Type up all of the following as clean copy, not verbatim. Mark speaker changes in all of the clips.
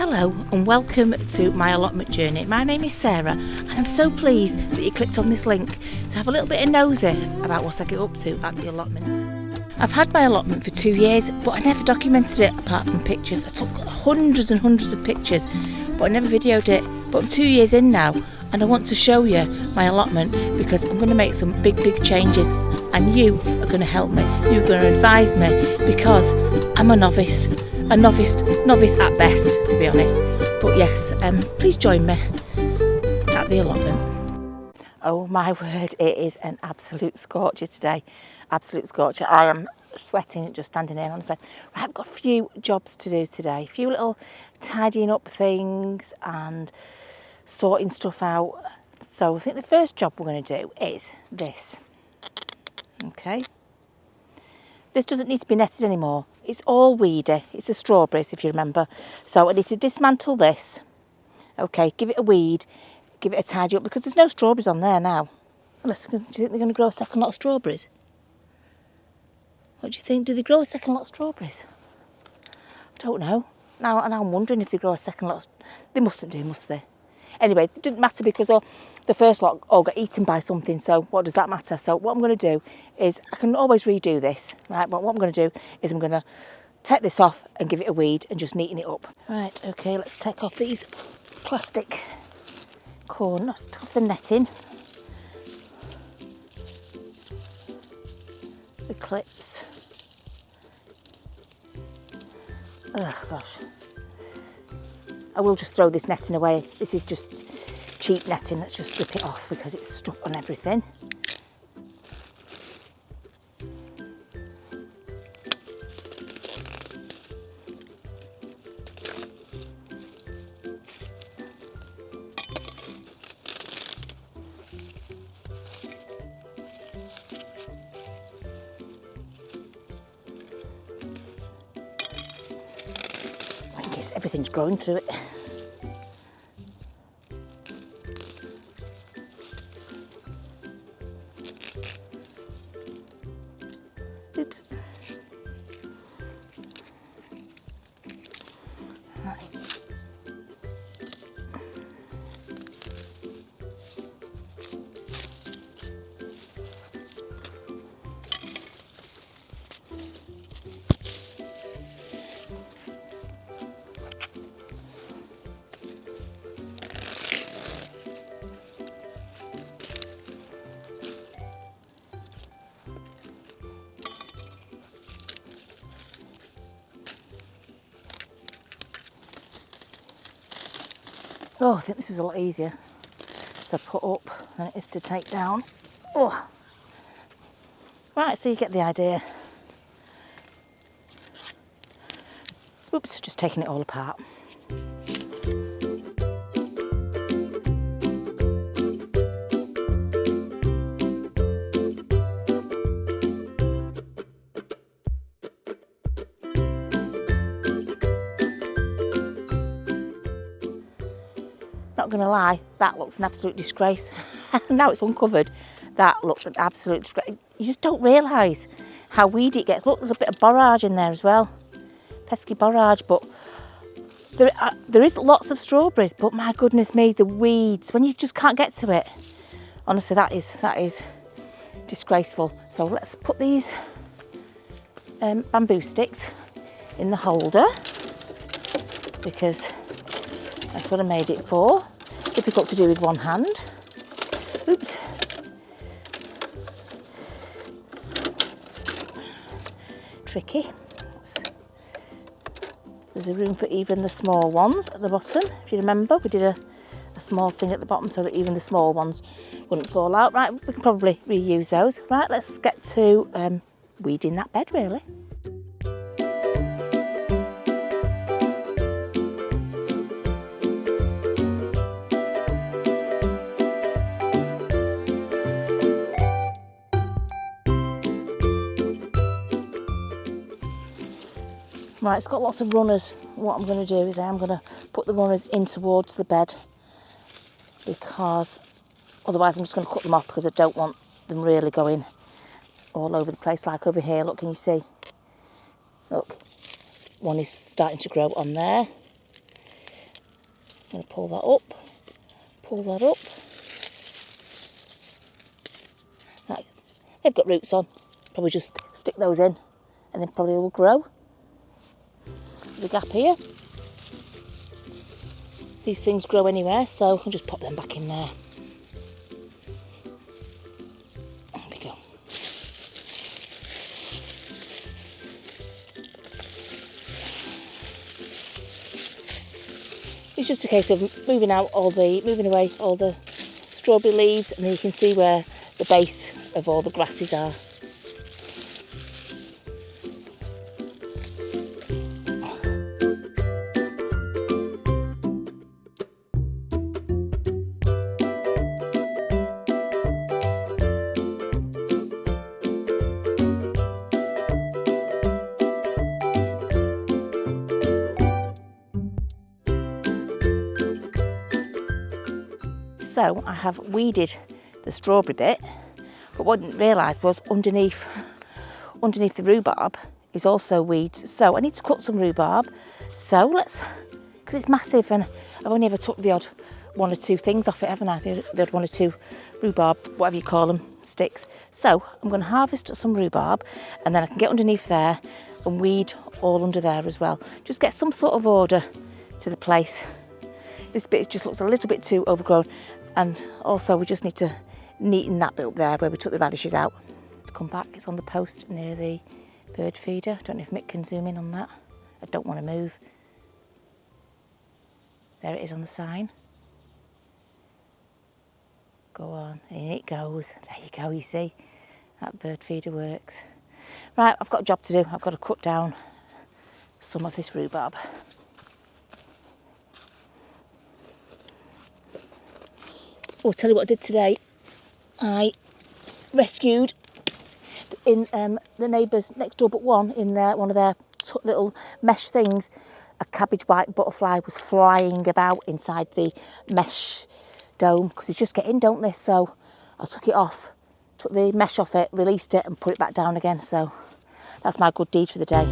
Speaker 1: Hello and welcome to my allotment journey. My name is Sarah and I'm so pleased that you clicked on this link to have a little bit of nosy about what I get up to at the allotment. I've had my allotment for 2 years, but I never documented it apart from pictures. I took hundreds and hundreds of pictures, but I never videoed it. But I'm 2 years in now and I want to show you my allotment because I'm going to make some big changes and you are going to help me. You're going to advise me because I'm a novice at best, to be honest. But yes, please join me at the allotment. Oh my word, it is an absolute scorcher today. Absolute scorcher. I am sweating just standing here, honestly. Right, I've got a few jobs to do today. A few little tidying up things and sorting stuff out. So I think the first job we're going to do is this. Okay. This doesn't need to be netted anymore. It's all weedy. It's the strawberries, if you remember. So I need to dismantle this. Okay, give it a weed, give it a tidy up, because there's no strawberries on there now. Do you think they're going to grow a second lot of strawberries? What do you think? Do they grow a second lot of strawberries? I don't know. Now I'm wondering if they grow a second lot. They mustn't do, must they? Anyway, it didn't matter because the first lot all got eaten by something, so what does that matter? So what I'm going to do is, I can always redo this, right? But what I'm going to do is I'm going to take this off and give it a weed and just neaten it up. Right, okay, let's take off these plastic corners, take off the netting, the clips. Oh gosh. I will just throw this netting away. This is just cheap netting. Let's just strip it off because it's stuck on everything. Everything's growing through it. Oops. Right. Oh, I think this was a lot easier to put up than it is to take down. Oh. Right, so you get the idea. Oops, just taking it all apart. Not going to lie, that looks an absolute disgrace. Now it's uncovered, that looks an absolute disgrace. You just don't realise how weedy it gets. Look, there's a bit of borage in there as well. Pesky borage, but there is lots of strawberries, but my goodness me, the weeds, when you just can't get to it. Honestly, that is disgraceful. So let's put these bamboo sticks in the holder because that's what I made it for. Difficult to do with one hand. Oops. Tricky. There's a room for even the small ones at the bottom. If you remember, we did a small thing at the bottom so that even the small ones wouldn't fall out. Right, we can probably reuse those. Right, let's get to weeding that bed, really. Right, it's got lots of runners. What I'm going to do is I'm going to put the runners in towards the bed because otherwise I'm just going to cut them off because I don't want them really going all over the place like over here. Look, can you see? Look, one is starting to grow on there. going to pull that up, pull that up. That, they've got roots on, probably just stick those in and then probably will grow. There's a gap here. These things grow anywhere, so I'll just pop them back in there. There we go. It's just a case of moving away all the strawberry leaves, and then you can see where the base of all the grasses are. So I have weeded the strawberry bit, but what I didn't realise was underneath the rhubarb is also weeds. So I need to cut some rhubarb. So let's, because it's massive and I've only ever took the odd one or two things off it, haven't I? The odd one or two rhubarb, whatever you call them, sticks. So I'm going to harvest some rhubarb and then I can get underneath there and weed all under there as well. Just get some sort of order to the place. This bit just looks a little bit too overgrown. And also we just need to neaten that bit up there where we took the radishes out. To come back, it's on the post near the bird feeder. I don't know if Mick can zoom in on that. I don't want to move. There it is on the sign. Go on, in it goes. There you go, you see. That bird feeder works. Right, I've got a job to do. I've got to cut down some of this rhubarb. Oh, I'll tell you what I did today. I rescued in the neighbours next door but one, in one of their little mesh things, a cabbage white butterfly was flying about inside the mesh dome, because they just get in, don't they? So I took it off, took the mesh off it, released it and put it back down again. So that's my good deed for the day.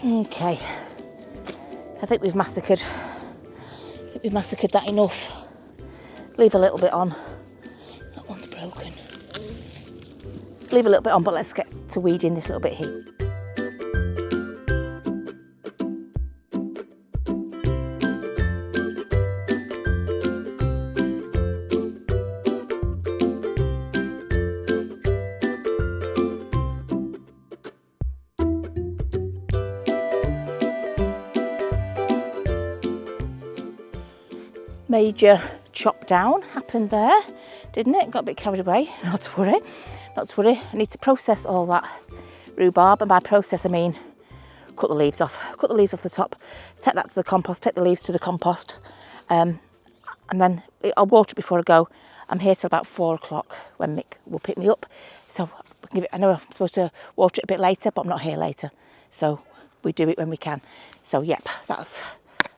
Speaker 1: Okay, I think we've massacred that enough. Leave a little bit on. That one's broken. Leave a little bit on, but let's get to weeding this little bit here. Major chop down happened there, didn't it? Got a bit carried away. Not to worry. I need to process all that rhubarb, and by process I mean cut the leaves off. Cut the leaves off the top, take that to the compost, take the leaves to the compost, and then I'll water it before I go. I'm here till about 4 o'clock when Mick will pick me up. So I know I'm supposed to water it a bit later, but I'm not here later. So we do it when we can. So yep, that's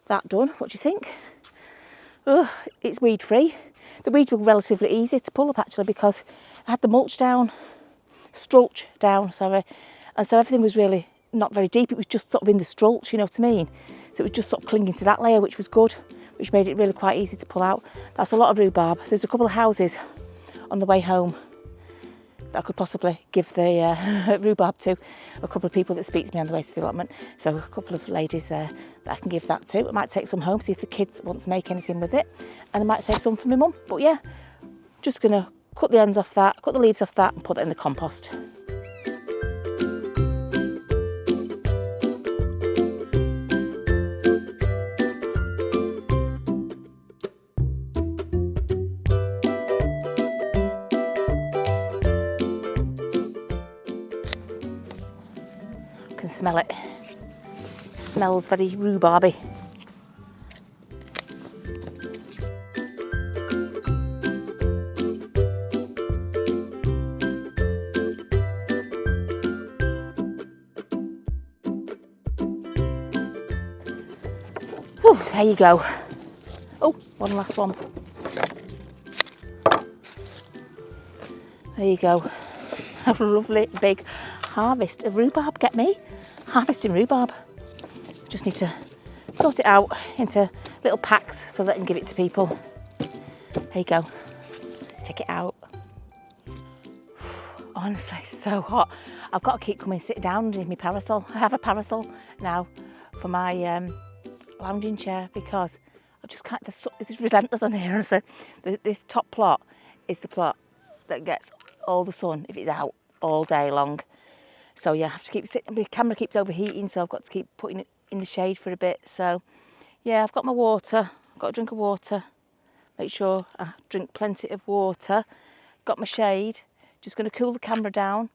Speaker 1: that done. What do you think? Oh, it's weed free. The weeds were relatively easy to pull up actually, because I had the mulch down, strulch down, sorry, and so everything was really not very deep. It was just sort of in the strulch, you know what I mean? So it was just sort of clinging to that layer, which was good, which made it really quite easy to pull out. That's a lot of rhubarb. There's a couple of houses on the way home that I could possibly give the rhubarb to, a couple of people that speak to me on the way to the allotment. So a couple of ladies there that I can give that to. I might take some home, see if the kids want to make anything with it, and I might save some for my mum. But yeah, just gonna cut the ends off that, cut the leaves off that and put it in the compost. can smell it. It smells very rhubarby. Whew, there you go. Oh, one last one. There you go. A lovely big harvest of rhubarb. Get me? Harvesting rhubarb. Just need to sort it out into little packs so that I can give it to people. There you go. Check it out. Honestly, it's so hot. I've got to keep coming sitting down underneath my parasol. I have a parasol now for my lounging chair because I just can't, it's relentless on here, honestly. This top plot is the plot that gets all the sun if it's out all day long. So yeah, I have to keep sitting, my camera keeps overheating, so I've got to keep putting it in the shade for a bit. So yeah, I've got my water, I've got a drink of water, make sure I drink plenty of water. Got my shade, just going to cool the camera down,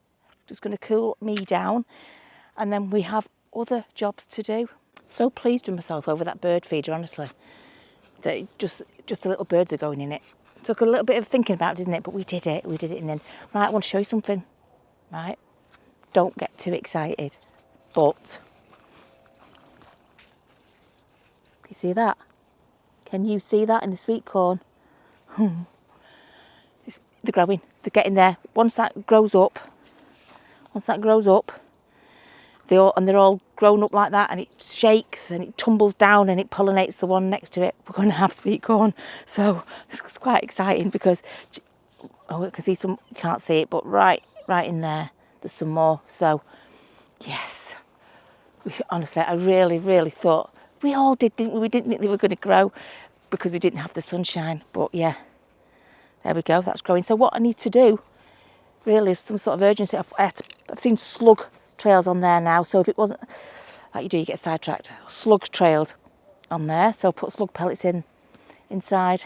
Speaker 1: just going to cool me down, and then we have other jobs to do. So pleased with myself over that bird feeder, honestly. That just the little birds are going in it. Took a little bit of thinking about, didn't it? But we did it, and then, right, I want to show you something, right? Don't get too excited, but, can you see that? Can you see that in the sweet corn? They're growing, they're getting there. Once that grows up, they're all grown up like that, and it shakes and it tumbles down and it pollinates the one next to it. We're going to have sweet corn, so it's quite exciting because I can see some. You can't see it, but right in there's some more. So yes, honestly, I really thought we all did, didn't we? We didn't think they were going to grow because we didn't have the sunshine. But yeah, there we go. That's growing. So what I need to do really is some sort of urgency. I've seen slug trails on there now, so if it wasn't like you get sidetracked. Slug trails on there, so put slug pellets inside,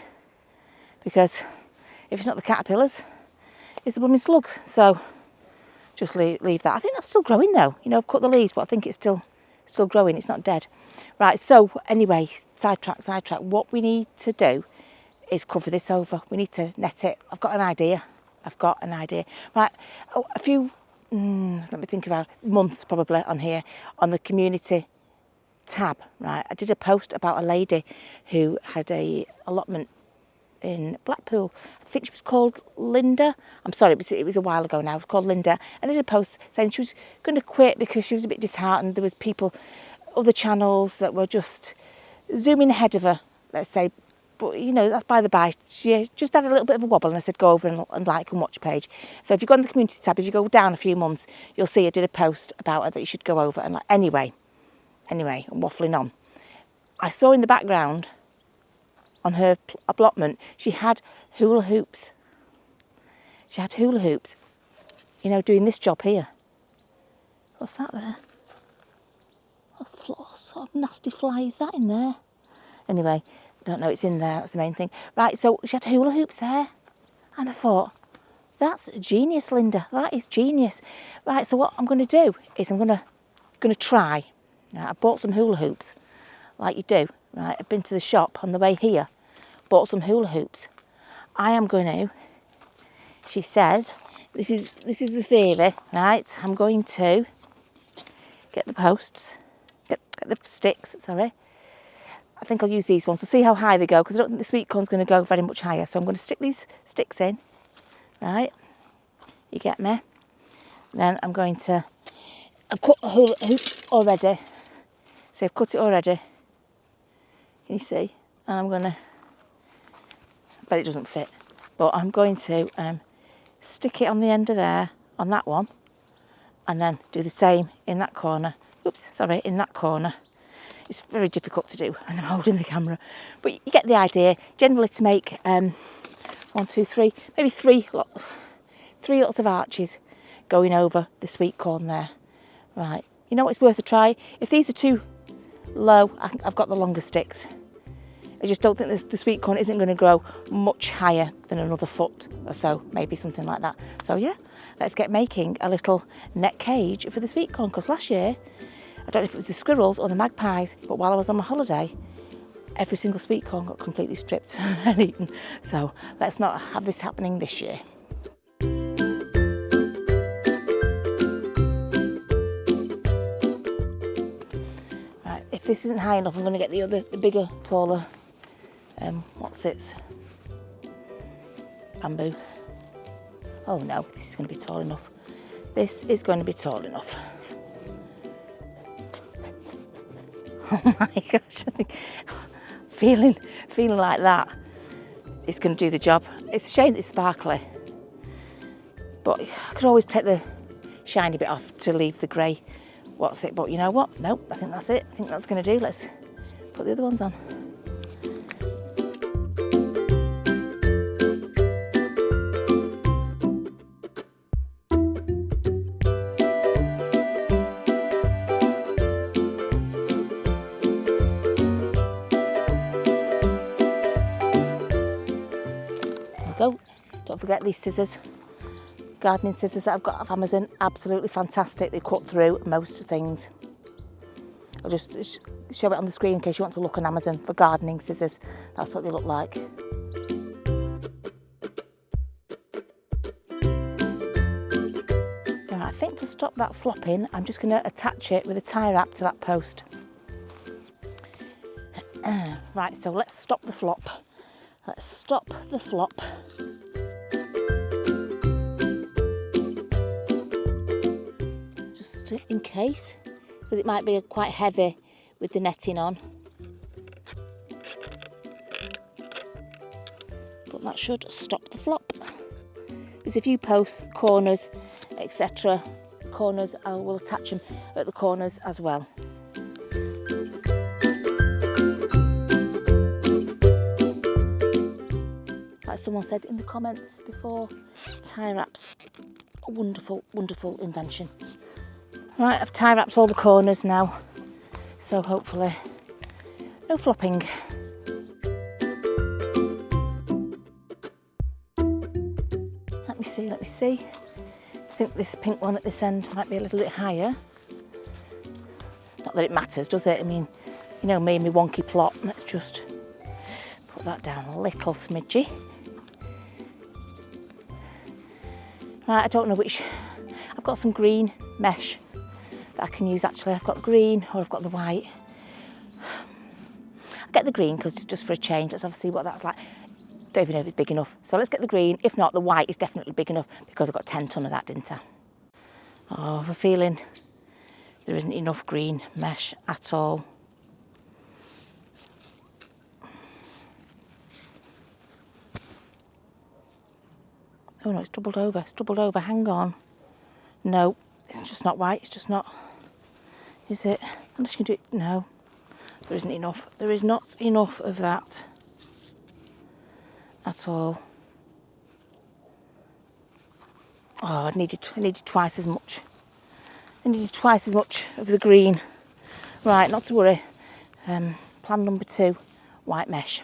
Speaker 1: because if it's not the caterpillars, it's the blooming slugs. So just leave that. I think that's still growing though. You know, I've cut the leaves, but I think it's still growing. It's not dead. Right. So anyway, sidetrack. What we need to do is cover this over. We need to net it. I've got an idea. Right. Oh, a few. Let me think about months probably on here on the community tab. Right, I did a post about a lady who had a allotment in Blackpool. I think she was called Linda. I'm sorry, it was a while ago now. It was called Linda. And I did a post saying she was going to quit because she was a bit disheartened. There was people, other channels that were just zooming ahead of her, let's say. But, you know, that's by the by. She just had a little bit of a wobble, and I said, go over and like and watch the page. So if you go on the community tab, if you go down a few months, you'll see I did a post about her that you should go over and like. Anyway, I'm waffling on. I saw in the background on her allotment, she had hula hoops. You know, doing this job here. What's that there? What sort of nasty fly is that in there? Anyway, I don't know, it's in there, that's the main thing. Right, so she had hula hoops there. And I thought, that's genius, Linda. That is genius. Right, so what I'm going to do is I'm going to try. Right, I bought some hula hoops, like you do. Right, I've been to the shop on the way here, bought some hula hoops. I am going to, she says, this is the theory, right? I'm going to get the posts, get the sticks, sorry. I think I'll use these ones to see how high they go, because I don't think the sweet corn's going to go very much higher. So I'm going to stick these sticks in, right? You get me? Then I'm going to, I've cut a hula hoop already. So I've cut it already. Can you see? And I'm going to, I bet it doesn't fit, but I'm going to stick it on the end of there, on that one, and then do the same in that corner. Oops, sorry, in that corner. It's very difficult to do, and I'm holding the camera, but you get the idea. Generally to make 1, 2, 3, maybe three lots of arches going over the sweet corn there. Right, you know what, it's worth a try. If these are too low, I've got the longer sticks. I just don't think the sweet corn isn't going to grow much higher than another foot or so, maybe something like that. So yeah, let's get making a little net cage for the sweet corn, because last year, I don't know if it was the squirrels or the magpies, but while I was on my holiday, every single sweet corn got completely stripped and eaten. So let's not have this happening this year. Right, if this isn't high enough, I'm going to get the bigger, taller, bamboo. Oh no, this is going to be tall enough. This is going to be tall enough. Oh my gosh, I think feeling like that is going to do the job. It's a shame that it's sparkly, but I could always take the shiny bit off to leave the grey. But you know what? Nope, I think that's it. I think that's going to do. Let's put the other ones on. Don't forget these scissors, gardening scissors that I've got off Amazon, absolutely fantastic. They cut through most things. I'll just show it on the screen in case you want to look on Amazon for gardening scissors. That's what they look like. Now I think to stop that flopping, I'm just going to attach it with a tie wrap to that post. Right, so let's stop the flop. Let's stop the flop. Just in case, because it might be quite heavy with the netting on. But that should stop the flop. There's a few posts, corners, etc. Corners, I will attach them at the corners as well. Like someone said in the comments before, tie wraps, a wonderful, wonderful invention. Right, I've tie wrapped all the corners now, so hopefully no flopping. Let me see. I think this pink one at this end might be a little bit higher. Not that it matters, does it? I mean, you know me and my wonky plot. Let's just put that down a little smidgy. Right, I don't know which. I've got some green mesh that I can use actually. I've got green or I've got the white. I'll get the green because it's just for a change. Let's have a see what that's like. Don't even know if it's big enough. So let's get the green. If not, the white is definitely big enough because I got 10 ton of that, didn't I? Oh, I have a feeling there isn't enough green mesh at all. Oh no, it's doubled over. It's doubled over. Hang on. No, it's just not right. It's just not. Is it? I'm just going to do it. No, there isn't enough. There is not enough of that at all. Oh, I needed twice as much. I needed twice as much of the green. Right, not to worry. Plan number 2, white mesh.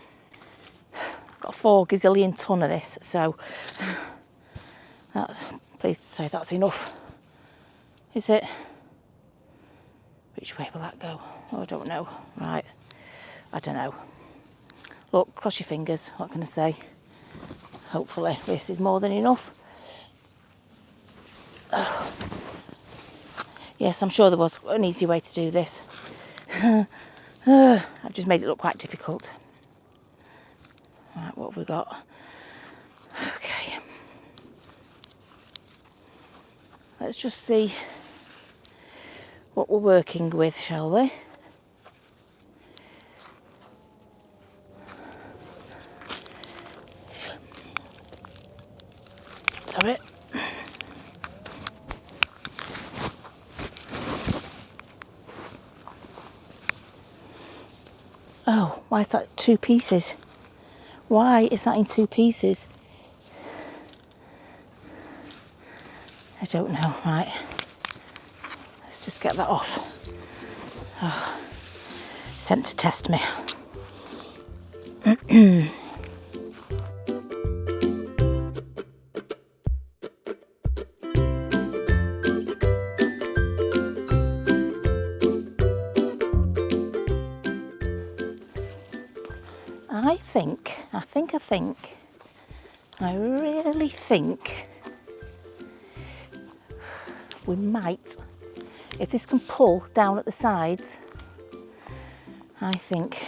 Speaker 1: Got 4 gazillion ton of this, so that's, pleased to say that's enough. Is it? Which way will that go? Oh, I don't know. Right, I don't know. Look, cross your fingers, what can I say? Hopefully this is more than enough. Oh. Yes, I'm sure there was an easy way to do this. I've just made it look quite difficult. Right, what have we got? Okay. Let's just see what we're working with, shall we? Sorry. Oh, why is that 2 pieces? Why is that in 2 pieces? I don't know, right. Let's just get that off. Oh, sent to test me. I really think we might, if this can pull down at the sides, I think,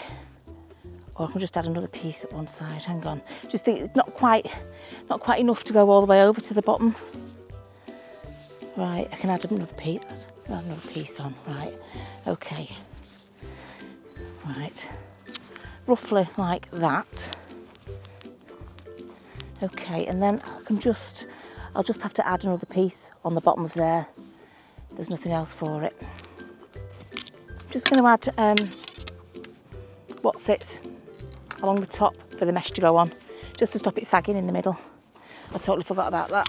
Speaker 1: or I can just add another piece at one side. Hang on, just think it's not quite enough to go all the way over to the bottom. Right, I can add another piece on. Right, okay. Right, roughly like that. Okay, and then I'll just have to add another piece on the bottom of there. There's nothing else for it. I'm just going to add what sits along the top for the mesh to go on, just to stop it sagging in the middle. I totally forgot about that.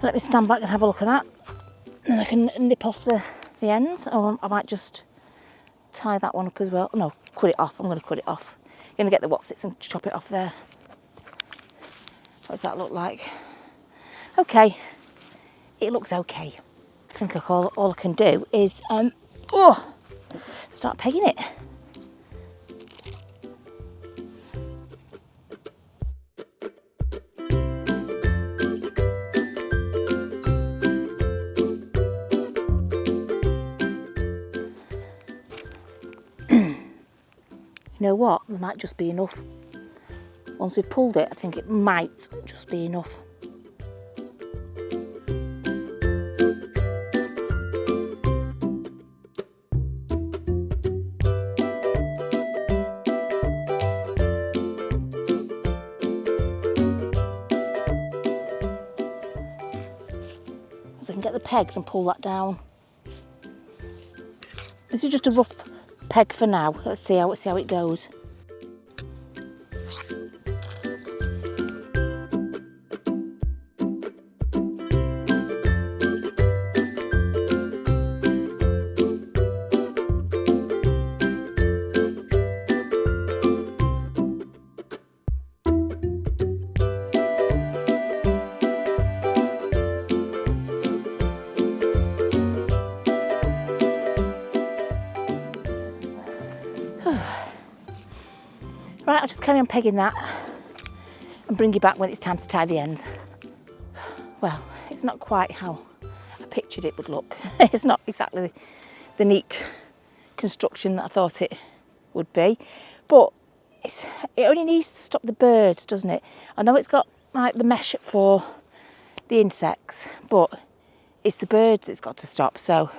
Speaker 1: Let me stand back and have a look at that. Then I can nip off the ends, or I might just tie that one up as well. No, cut it off. I'm going to cut it off. I'm going to get the watsits and chop it off there. What does that look like? Okay, it looks okay. I think all I can do is start pegging it. You know what, there might just be enough. Once we've pulled it, I think it might just be enough. So I can get the pegs and pull that down. This is just a rough peg for now. Let's see how it goes. Right, I'll just carry on pegging that and bring you back when it's time to tie the ends. Well, it's not quite how I pictured it would look. It's not exactly the neat construction that I thought it would be, but it only needs to stop the birds, doesn't it? I know it's got like the mesh for the insects, but it's the birds it's got to stop, so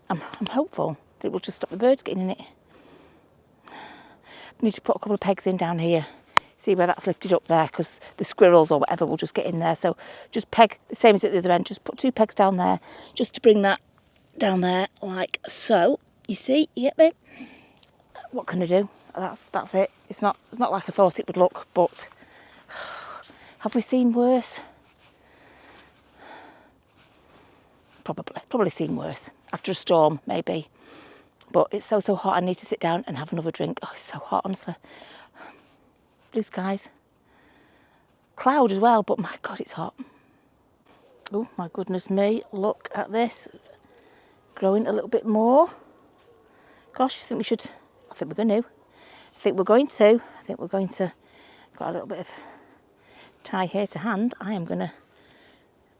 Speaker 1: I'm hopeful that it will just stop the birds getting in it. Need to put a couple of pegs in down here, see where that's lifted up there, because the squirrels or whatever will just get in there. So just peg the same as at the other end, just put 2 pegs down there just to bring that down there like so. You see, yep, babe. What can I do? That's it. It's not like I thought it would look, but have we seen worse? Probably seen worse after a storm, maybe. But it's so hot, I need to sit down and have another drink. Oh, it's so hot, honestly. Blue skies. Cloud as well, but my God, it's hot. Oh, my goodness me, look at this. Growing a little bit more. Gosh, I think we're going to. Got a little bit of tie here to hand. I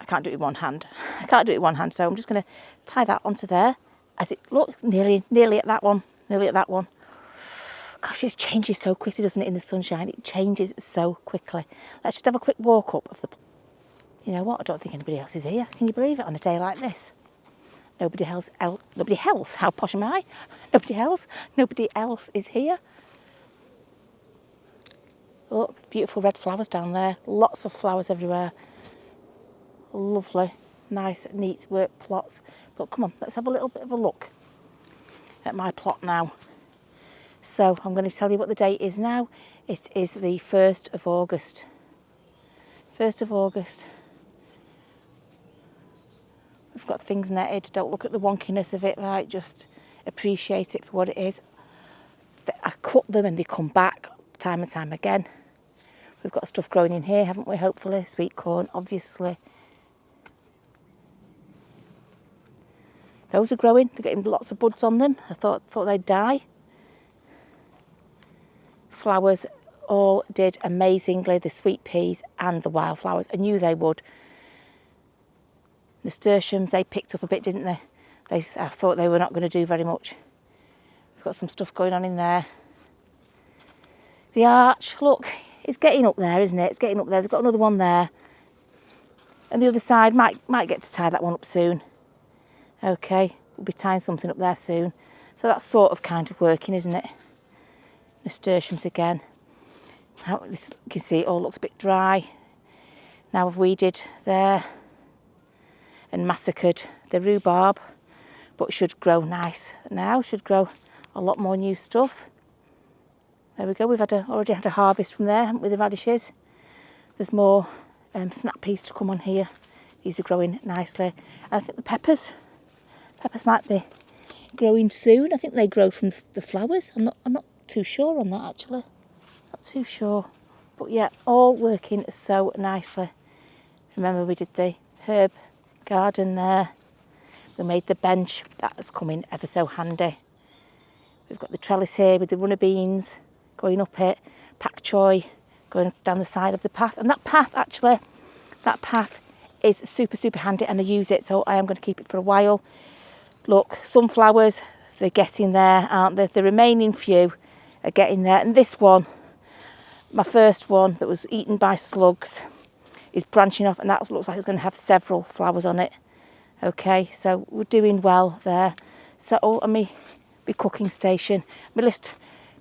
Speaker 1: can't do it with one hand. So I'm just going to tie that onto there. As it looks, nearly at that one. Gosh, it changes so quickly, doesn't it, in the sunshine? It changes so quickly. Let's just have a quick walk up of the... You know what? I don't think anybody else is here. Can you believe it on a day like this? Nobody else? How posh am I? Nobody else is here. Look, beautiful red flowers down there. Lots of flowers everywhere. Lovely, nice, neat work plots. But come on, let's have a little bit of a look at my plot now. So I'm going to tell you what the date is now. It is the 1st of August. 1st of August. We've got things netted. Don't look at the wonkiness of it, right? Just appreciate it for what it is. I cut them and they come back time and time again. We've got stuff growing in here, haven't we? Hopefully, sweet corn, obviously. Those are growing. They're getting lots of buds on them. I thought they'd die. Flowers all did amazingly. The sweet peas and the wildflowers. I knew they would. Nasturtiums, they picked up a bit, didn't they? I thought they were not going to do very much. We've got some stuff going on in there. The arch, look, it's getting up there, isn't it? It's getting up there. They've got another one there. And the other side, might get to tie that one up soon. Okay, we'll be tying something up there soon. So that's sort of kind of working, isn't it? Nasturtiums again. Now, this, you can see it all looks a bit dry. Now I've weeded there and massacred the rhubarb, but it should grow nice now. Should grow a lot more new stuff. There we go. We've already had a harvest from there, haven't we, the radishes? There's more snap peas to come on here. These are growing nicely. And I think the peppers might be growing soon. I think they grow from the flowers. I'm not too sure on that actually. Not too sure. But yeah, all working so nicely. Remember we did the herb garden there. We made the bench. That has come in ever so handy. We've got the trellis here with the runner beans going up it, pak choy going down the side of the path. And that path is super, super handy and I use it, so I am going to keep it for a while. Look, sunflowers, they're getting there, aren't they? The remaining few are getting there. And this one, my first one that was eaten by slugs, is branching off and that looks like it's going to have several flowers on it. Okay, so we're doing well there. So, and my cooking station, my list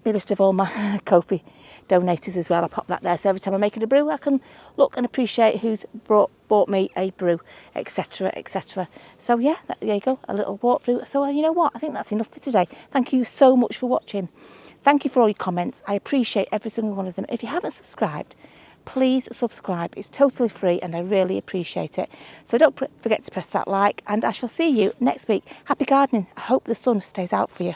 Speaker 1: of all my Ko-fi donators as well. I pop that there, so every time I'm making a brew I can look and appreciate who's bought me a brew, etc, etc. So yeah, there you go, a little walkthrough. So you know what, I think that's enough for today. Thank you so much for watching. Thank you for all your comments. I appreciate every single one of them. If you haven't subscribed, please subscribe. It's totally free and I really appreciate it. So don't forget to press that like and I shall see you next week. Happy gardening. I hope the sun stays out for you.